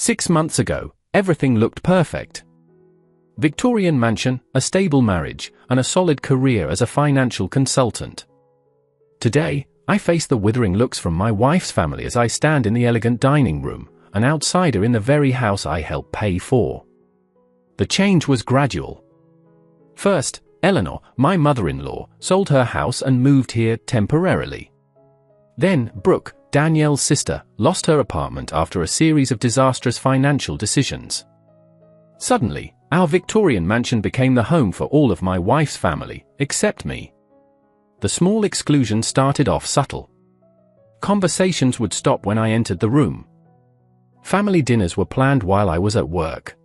6 months ago, everything looked perfect. Victorian mansion, a stable marriage, and a solid career as a financial consultant. Today, I face the withering looks from my wife's family as I stand in the elegant dining room, an outsider in the very house I helped pay for. The change was gradual. First, Eleanor, my mother-in-law, sold her house and moved here temporarily. Then, Brooke, Danielle's sister, lost her apartment after a series of disastrous financial decisions. Suddenly, our Victorian mansion became the home for all of my wife's family, except me. The small exclusion started off subtle. Conversations would stop when I entered the room. Family dinners were planned while I was at work.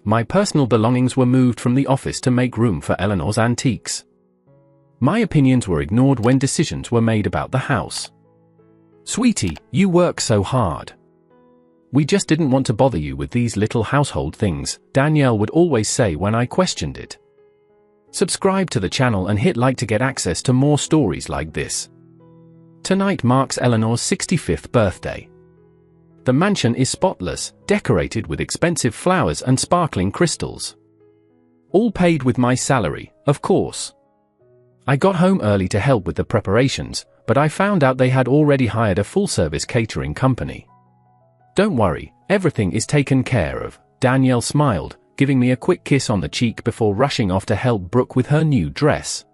My personal belongings were moved from the office to make room for Eleanor's antiques. My opinions were ignored when decisions were made about the house. "Sweetie, you work so hard. We just didn't want to bother you with these little household things," Danielle would always say when I questioned it. Subscribe to the channel and hit like to get access to more stories like this. Tonight marks Eleanor's 65th birthday. The mansion is spotless, decorated with expensive flowers and sparkling crystals. All paid with my salary, of course. I got home early to help with the preparations, but I found out they had already hired a full-service catering company. "Don't worry, everything is taken care of," Danielle smiled, giving me a quick kiss on the cheek before rushing off to help Brooke with her new dress.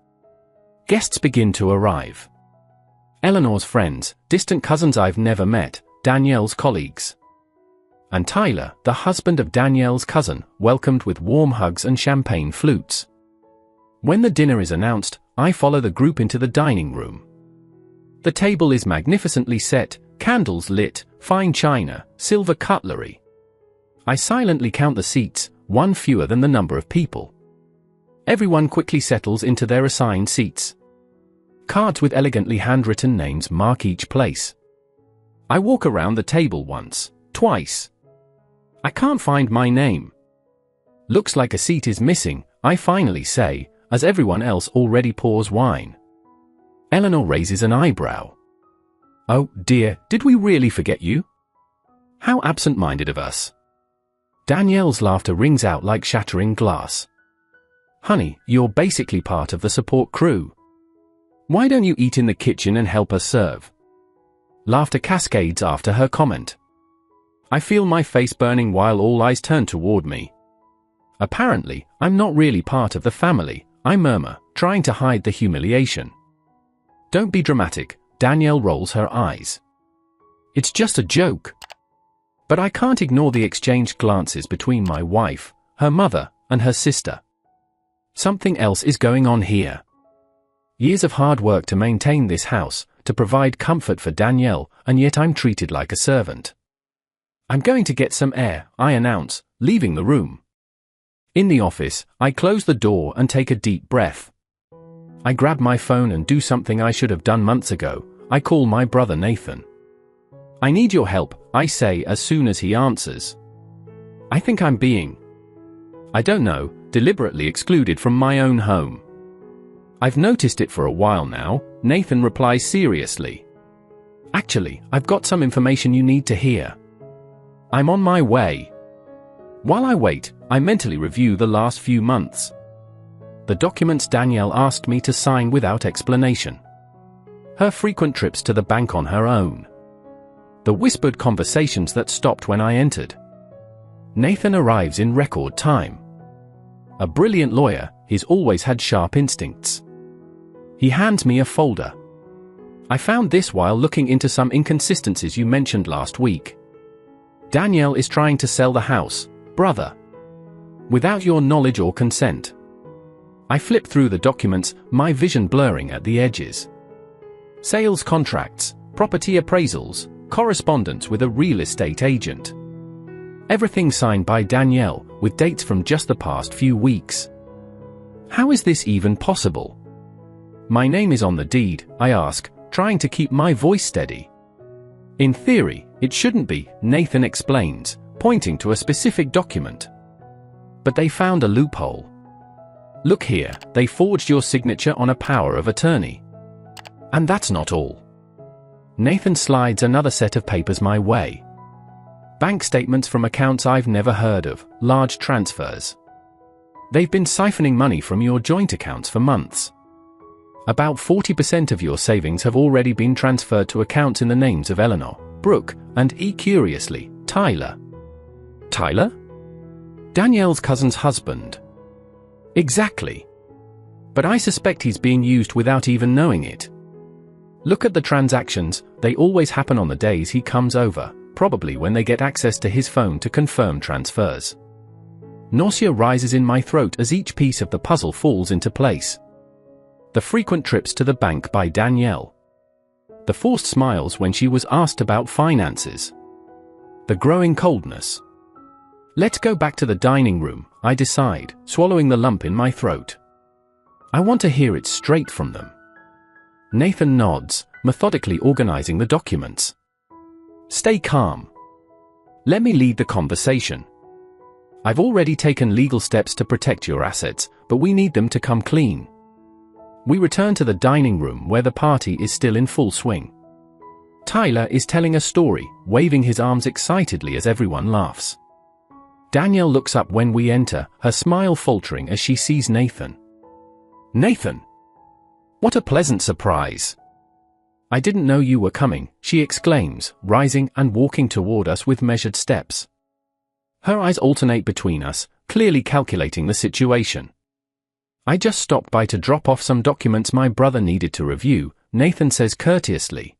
Guests begin to arrive. Eleanor's friends, distant cousins I've never met, Danielle's colleagues. And Tyler, the husband of Danielle's cousin, welcomed with warm hugs and champagne flutes. When the dinner is announced, I follow the group into the dining room. The table is magnificently set, candles lit, fine china, silver cutlery. I silently count the seats, one fewer than the number of people. Everyone quickly settles into their assigned seats. Cards with elegantly handwritten names mark each place. I walk around the table once, twice. I can't find my name. "Looks like a seat is missing," I finally say, as everyone else already pours wine. Eleanor raises an eyebrow. "Oh dear, did we really forget you? How absent-minded of us." Danielle's laughter rings out like shattering glass. "Honey, you're basically part of the support crew. Why don't you eat in the kitchen and help us serve?" Laughter cascades after her comment. I feel my face burning while all eyes turn toward me. Apparently, I'm not really part of the family, I murmur, trying to hide the humiliation. "Don't be dramatic," Danielle rolls her eyes. "It's just a joke." But I can't ignore the exchanged glances between my wife, her mother, and her sister. Something else is going on here. Years of hard work to maintain this house, to provide comfort for Danielle, and yet I'm treated like a servant. "I'm going to get some air," I announce, leaving the room. In the office, I close the door and take a deep breath. I grab my phone and do something I should have done months ago. I call my brother Nathan. "I need your help," I say as soon as he answers. I think I'm being, I don't know, deliberately excluded from my own home. "I've noticed it for a while now," Nathan replies seriously. "Actually, I've got some information you need to hear. I'm on my way." While I wait, I mentally review the last few months. The documents Danielle asked me to sign without explanation. Her frequent trips to the bank on her own. The whispered conversations that stopped when I entered. Nathan arrives in record time. A brilliant lawyer, he's always had sharp instincts. He hands me a folder. "I found this while looking into some inconsistencies you mentioned last week. Danielle is trying to sell the house, brother. Without your knowledge or consent." I flip through the documents, my vision blurring at the edges. Sales contracts, property appraisals, correspondence with a real estate agent. Everything signed by Danielle, with dates from just the past few weeks. How is this even possible? "My name is on the deed," I ask, trying to keep my voice steady. "In theory, it shouldn't be," Nathan explains, pointing to a specific document. "But they found a loophole. Look here, they forged your signature on a power of attorney. And that's not all." Nathan slides another set of papers my way. Bank statements from accounts I've never heard of, large transfers. They've been siphoning money from your joint accounts for months. About 40% of your savings have already been transferred to accounts in the names of Eleanor, Brooke, and curiously, Tyler. Tyler? Danielle's cousin's husband. Exactly. But I suspect he's being used without even knowing it. Look at the transactions, they always happen on the days he comes over, probably when they get access to his phone to confirm transfers. Nausea rises in my throat as each piece of the puzzle falls into place. The frequent trips to the bank by Danielle. The forced smiles when she was asked about finances. The growing coldness. Let's go back to the dining room, I decide, swallowing the lump in my throat. I want to hear it straight from them. Nathan nods, methodically organizing the documents. Stay calm. Let me lead the conversation. I've already taken legal steps to protect your assets, but we need them to come clean. We return to the dining room where the party is still in full swing. Tyler is telling a story, waving his arms excitedly as everyone laughs. Danielle looks up when we enter, her smile faltering as she sees Nathan. Nathan! What a pleasant surprise! I didn't know you were coming, she exclaims, rising and walking toward us with measured steps. Her eyes alternate between us, clearly calculating the situation. I just stopped by to drop off some documents my brother needed to review, Nathan says courteously.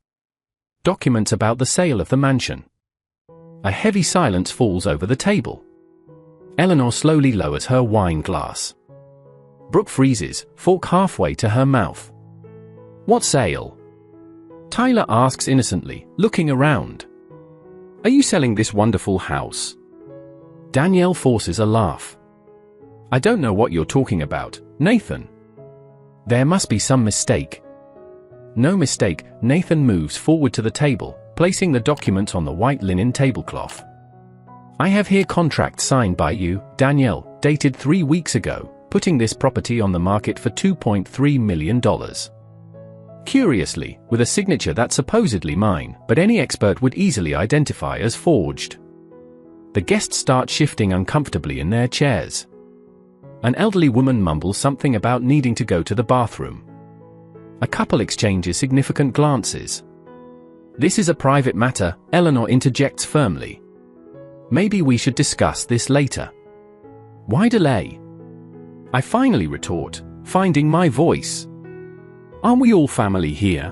Documents about the sale of the mansion. A heavy silence falls over the table. Eleanor slowly lowers her wine glass. Brooke freezes, fork halfway to her mouth. What sale? Tyler asks innocently, looking around. Are you selling this wonderful house? Danielle forces a laugh. I don't know what you're talking about, Nathan. There must be some mistake. No mistake, Nathan moves forward to the table, placing the documents on the white linen tablecloth. I have here contracts signed by you, Danielle, dated 3 weeks ago, putting this property on the market for $2.3 million. Curiously, with a signature that's supposedly mine, but any expert would easily identify as forged. The guests start shifting uncomfortably in their chairs. An elderly woman mumbles something about needing to go to the bathroom. A couple exchanges significant glances. This is a private matter, Eleanor interjects firmly. Maybe we should discuss this later. Why delay? I finally retort, finding my voice. Aren't we all family here?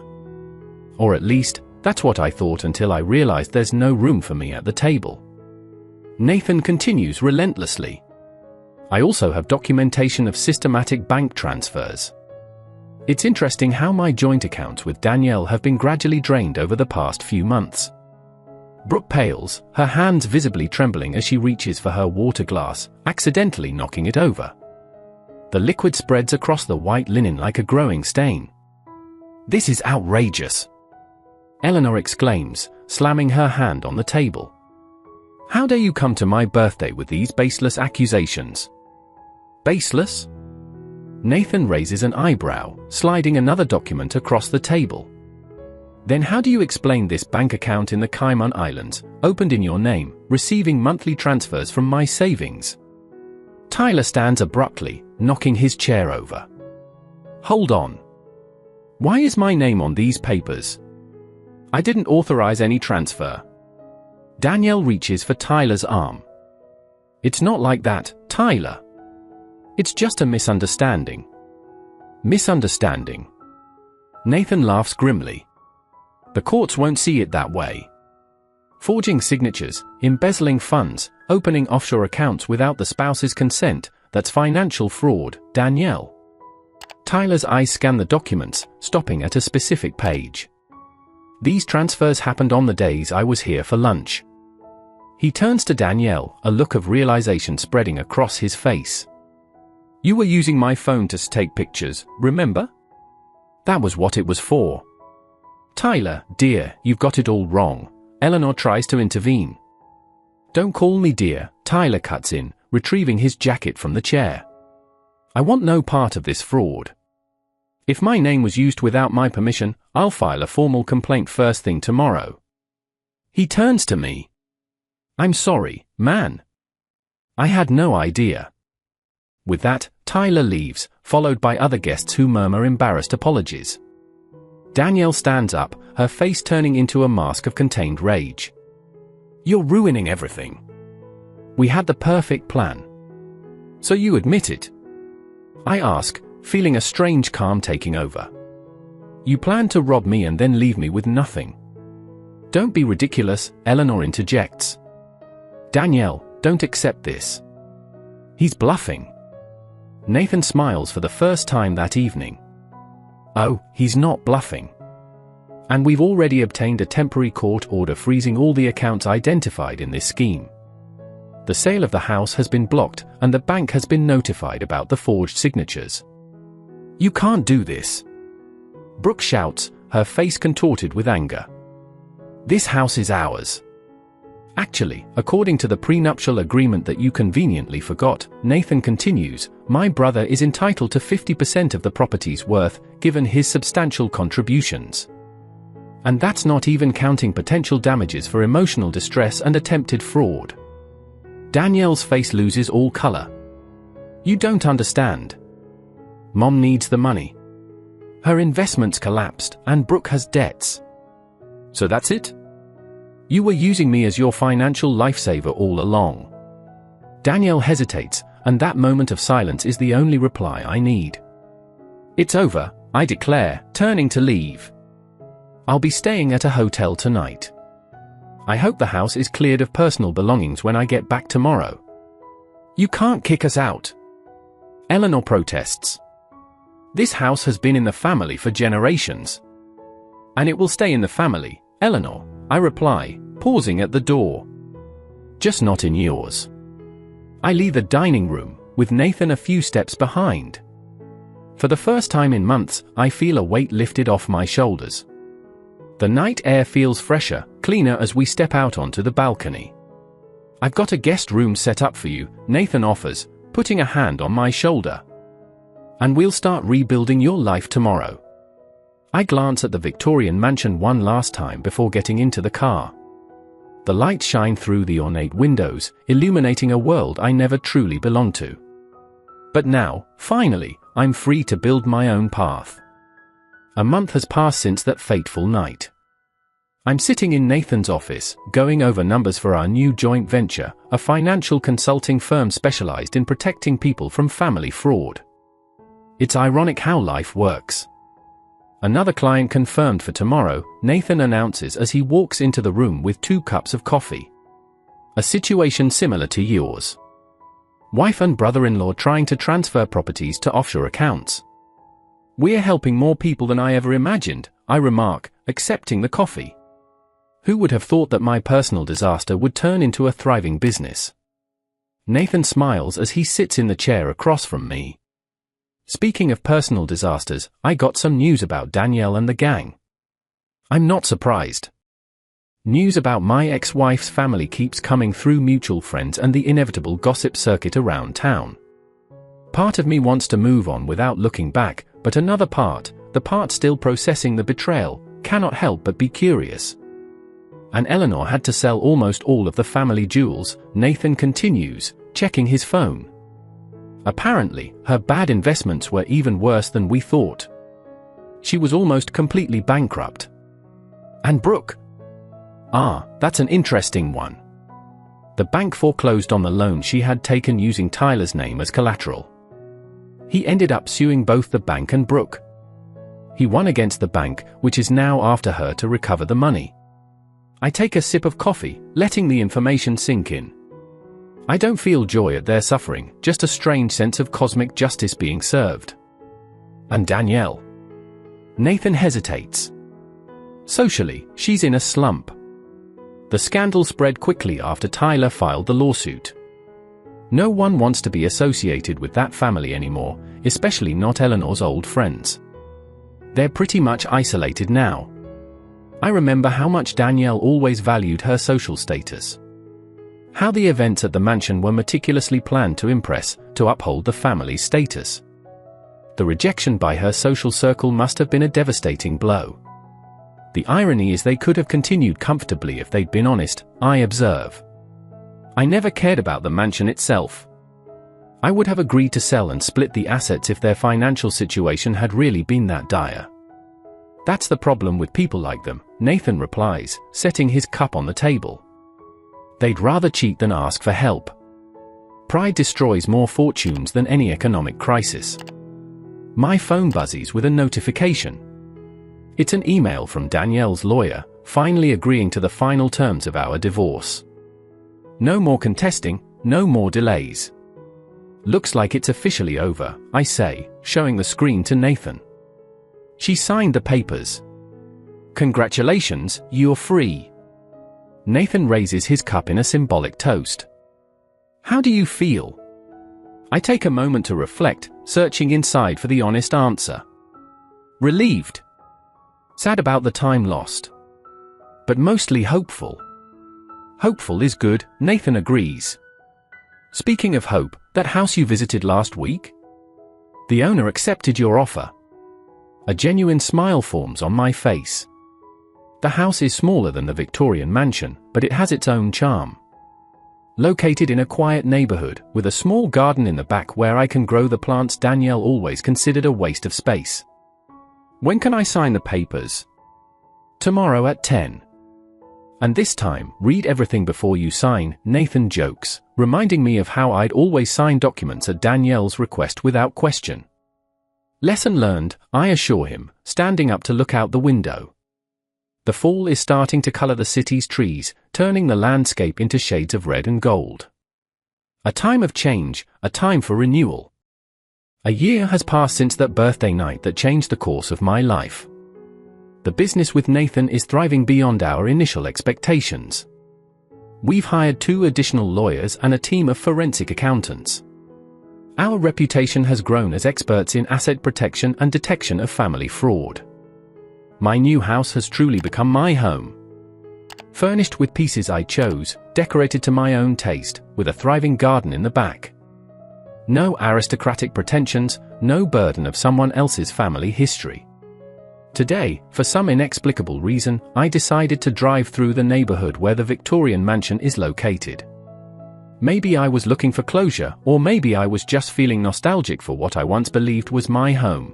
Or at least, that's what I thought until I realized there's no room for me at the table. Nathan continues relentlessly. I also have documentation of systematic bank transfers. It's interesting how my joint accounts with Danielle have been gradually drained over the past few months. Brooke pales, her hands visibly trembling as she reaches for her water glass, accidentally knocking it over. The liquid spreads across the white linen like a growing stain. This is outrageous! Eleanor exclaims, slamming her hand on the table. How dare you come to my birthday with these baseless accusations? Baseless? Nathan raises an eyebrow, sliding another document across the table. Then how do you explain this bank account in the Cayman Islands, opened in your name, receiving monthly transfers from my savings? Tyler stands abruptly, knocking his chair over. Hold on. Why is my name on these papers? I didn't authorize any transfer. Danielle reaches for Tyler's arm. It's not like that, Tyler. It's just a misunderstanding. Misunderstanding? Nathan laughs grimly. The courts won't see it that way. Forging signatures, embezzling funds, opening offshore accounts without the spouse's consent, that's financial fraud, Danielle. Tyler's eyes scan the documents, stopping at a specific page. These transfers happened on the days I was here for lunch. He turns to Danielle, a look of realization spreading across his face. You were using my phone to take pictures, remember? That was what it was for. Tyler, dear, you've got it all wrong. Eleanor tries to intervene. Don't call me dear, Tyler cuts in, retrieving his jacket from the chair. I want no part of this fraud. If my name was used without my permission, I'll file a formal complaint first thing tomorrow. He turns to me. I'm sorry, man. I had no idea. With that, Tyler leaves, followed by other guests who murmur embarrassed apologies. Danielle stands up, her face turning into a mask of contained rage. You're ruining everything. We had the perfect plan. So you admit it? I ask, feeling a strange calm taking over. You plan to rob me and then leave me with nothing. Don't be ridiculous, Eleanor interjects. Danielle, don't accept this. He's bluffing. Nathan smiles for the first time that evening. Oh, he's not bluffing. And we've already obtained a temporary court order freezing all the accounts identified in this scheme. The sale of the house has been blocked, and the bank has been notified about the forged signatures. You can't do this. Brooke shouts, her face contorted with anger. This house is ours. Actually, according to the prenuptial agreement that you conveniently forgot, Nathan continues, my brother is entitled to 50% of the property's worth, given his substantial contributions. And that's not even counting potential damages for emotional distress and attempted fraud. Danielle's face loses all color. You don't understand. Mom needs the money. Her investments collapsed, and Brooke has debts. So that's it? You were using me as your financial lifesaver all along. Danielle hesitates, and that moment of silence is the only reply I need. It's over, I declare, turning to leave. I'll be staying at a hotel tonight. I hope the house is cleared of personal belongings when I get back tomorrow. You can't kick us out. Eleanor protests. This house has been in the family for generations. And it will stay in the family, Eleanor, I reply, pausing at the door. Just not in yours. I leave the dining room, with Nathan a few steps behind. For the first time in months, I feel a weight lifted off my shoulders. The night air feels fresher, cleaner as we step out onto the balcony. I've got a guest room set up for you, Nathan offers, putting a hand on my shoulder. And we'll start rebuilding your life tomorrow. I glance at the Victorian mansion one last time before getting into the car. The lights shine through the ornate windows, illuminating a world I never truly belonged to. But now, finally, I'm free to build my own path. A month has passed since that fateful night. I'm sitting in Nathan's office, going over numbers for our new joint venture, a financial consulting firm specialized in protecting people from family fraud. It's ironic how life works. Another client confirmed for tomorrow, Nathan announces as he walks into the room with 2 cups of coffee. A situation similar to yours. Wife and brother-in-law trying to transfer properties to offshore accounts. We're helping more people than I ever imagined, I remark, accepting the coffee. Who would have thought that my personal disaster would turn into a thriving business? Nathan smiles as he sits in the chair across from me. Speaking of personal disasters, I got some news about Danielle and the gang. I'm not surprised. News about my ex-wife's family keeps coming through mutual friends and the inevitable gossip circuit around town. Part of me wants to move on without looking back, but another part, the part still processing the betrayal, cannot help but be curious. And Eleanor had to sell almost all of the family jewels, Nathan continues, checking his phone. Apparently, her bad investments were even worse than we thought. She was almost completely bankrupt. And Brooke? Ah, that's an interesting one. The bank foreclosed on the loan she had taken using Tyler's name as collateral. He ended up suing both the bank and Brooke. He won against the bank, which is now after her to recover the money. I take a sip of coffee, letting the information sink in. I don't feel joy at their suffering, just a strange sense of cosmic justice being served. And Danielle? Nathan hesitates. Socially, she's in a slump. The scandal spread quickly after Tyler filed the lawsuit. No one wants to be associated with that family anymore, especially not Eleanor's old friends. They're pretty much isolated now. I remember how much Danielle always valued her social status. How the events at the mansion were meticulously planned to impress, to uphold the family's status. The rejection by her social circle must have been a devastating blow. The irony is they could have continued comfortably if they'd been honest, I observe. I never cared about the mansion itself. I would have agreed to sell and split the assets if their financial situation had really been that dire. That's the problem with people like them, Nathan replies, setting his cup on the table. They'd rather cheat than ask for help. Pride destroys more fortunes than any economic crisis. My phone buzzes with a notification. It's an email from Danielle's lawyer, finally agreeing to the final terms of our divorce. No more contesting, no more delays. Looks like it's officially over, I say, showing the screen to Nathan. She signed the papers. Congratulations, you're free. Nathan raises his cup in a symbolic toast. How do you feel? I take a moment to reflect, searching inside for the honest answer. Relieved. Sad about the time lost. But mostly hopeful. Hopeful is good, Nathan agrees. Speaking of hope, that house you visited last week? The owner accepted your offer. A genuine smile forms on my face. The house is smaller than the Victorian mansion, but it has its own charm. Located in a quiet neighborhood, with a small garden in the back where I can grow the plants Danielle always considered a waste of space. When can I sign the papers? Tomorrow at 10. And this time, read everything before you sign, Nathan jokes, reminding me of how I'd always sign documents at Danielle's request without question. Lesson learned, I assure him, standing up to look out the window. The fall is starting to color the city's trees, turning the landscape into shades of red and gold. A time of change, a time for renewal. A year has passed since that birthday night that changed the course of my life. The business with Nathan is thriving beyond our initial expectations. We've hired 2 additional lawyers and a team of forensic accountants. Our reputation has grown as experts in asset protection and detection of family fraud. My new house has truly become my home. Furnished with pieces I chose, decorated to my own taste, with a thriving garden in the back. No aristocratic pretensions, no burden of someone else's family history. Today, for some inexplicable reason, I decided to drive through the neighborhood where the Victorian mansion is located. Maybe I was looking for closure, or maybe I was just feeling nostalgic for what I once believed was my home.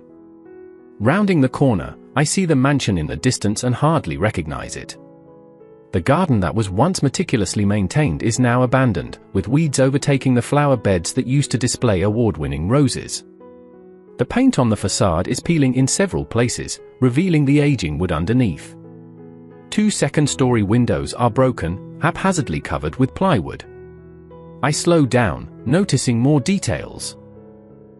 Rounding the corner, I see the mansion in the distance and hardly recognize it. The garden that was once meticulously maintained is now abandoned, with weeds overtaking the flower beds that used to display award-winning roses. The paint on the facade is peeling in several places, revealing the aging wood underneath. 2 second-story windows are broken, haphazardly covered with plywood. I slow down, noticing more details.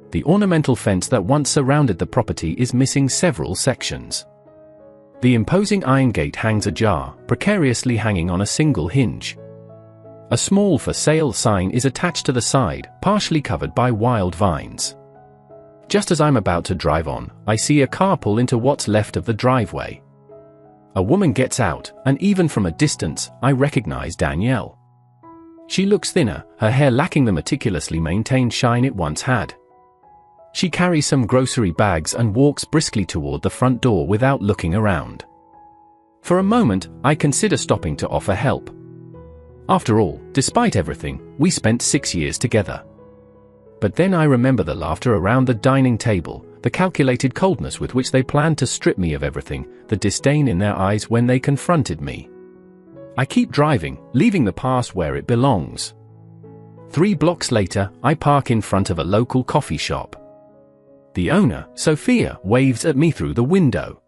The ornamental fence that once surrounded the property is missing several sections. The imposing iron gate hangs ajar, precariously hanging on a single hinge. A small for sale sign is attached to the side, partially covered by wild vines. Just as I'm about to drive on, I see a car pull into what's left of the driveway. A woman gets out, and even from a distance, I recognize Danielle. She looks thinner, her hair lacking the meticulously maintained shine it once had. She carries some grocery bags and walks briskly toward the front door without looking around. For a moment, I consider stopping to offer help. After all, despite everything, we spent 6 years together. But then I remember the laughter around the dining table, the calculated coldness with which they planned to strip me of everything, the disdain in their eyes when they confronted me. I keep driving, leaving the past where it belongs. 3 blocks later, I park in front of a local coffee shop. The owner, Sophia, waves at me through the window.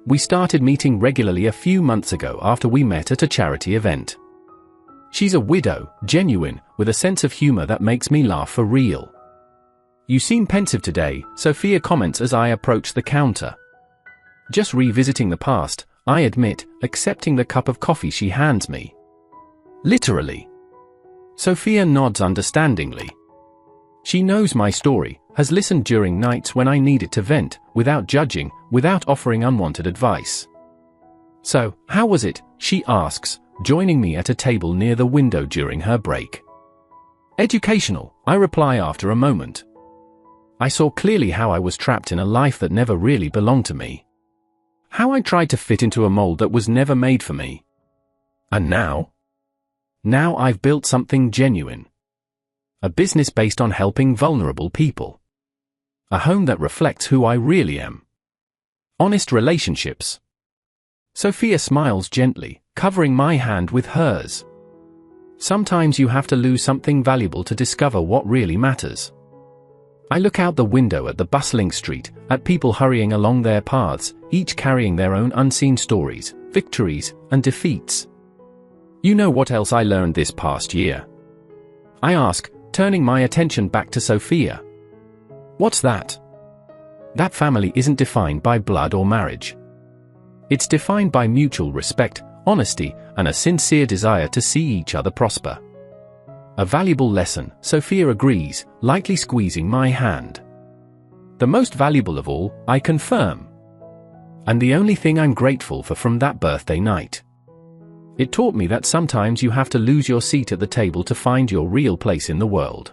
We started meeting regularly a few months ago after we met at a charity event. She's a widow, genuine, with a sense of humor that makes me laugh for real. You seem pensive today, Sophia comments as I approach the counter. Just revisiting the past, I admit, accepting the cup of coffee she hands me. Literally. Sophia nods understandingly. She knows my story, has listened during nights when I needed to vent, without judging, without offering unwanted advice. So, how was it? She asks, joining me at a table near the window during her break. Educational, I reply after a moment. I saw clearly how I was trapped in a life that never really belonged to me. How I tried to fit into a mold that was never made for me. And now? Now I've built something genuine. A business based on helping vulnerable people. A home that reflects who I really am. Honest relationships. Sophia smiles gently, covering my hand with hers. Sometimes you have to lose something valuable to discover what really matters. I look out the window at the bustling street, at people hurrying along their paths, each carrying their own unseen stories, victories, and defeats. You know what else I learned this past year? I ask, turning my attention back to Sophia. What's that? That family isn't defined by blood or marriage. It's defined by mutual respect, honesty, and a sincere desire to see each other prosper. A valuable lesson, Sophia agrees, lightly squeezing my hand. The most valuable of all, I confirm. And the only thing I'm grateful for from that birthday night. It taught me that sometimes you have to lose your seat at the table to find your real place in the world.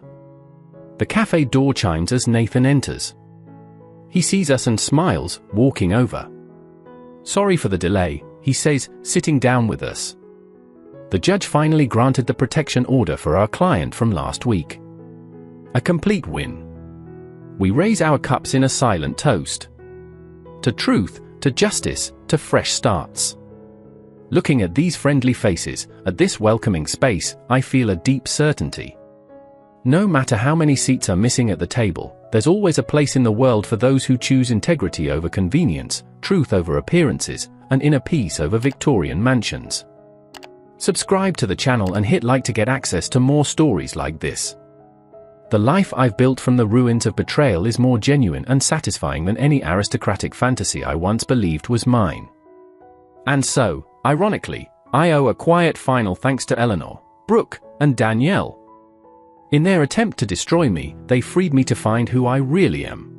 The cafe door chimes as Nathan enters. He sees us and smiles, walking over. Sorry for the delay, he says, sitting down with us. The judge finally granted the protection order for our client from last week. A complete win. We raise our cups in a silent toast. To truth, to justice, to fresh starts. Looking at these friendly faces, at this welcoming space, I feel a deep certainty. No matter how many seats are missing at the table, there's always a place in the world for those who choose integrity over convenience, truth over appearances, and inner peace over Victorian mansions. Subscribe to the channel and hit like to get access to more stories like this. The life I've built from the ruins of betrayal is more genuine and satisfying than any aristocratic fantasy I once believed was mine. And so, ironically, I owe a quiet final thanks to Eleanor, Brooke, and Danielle. In their attempt to destroy me, they freed me to find who I really am.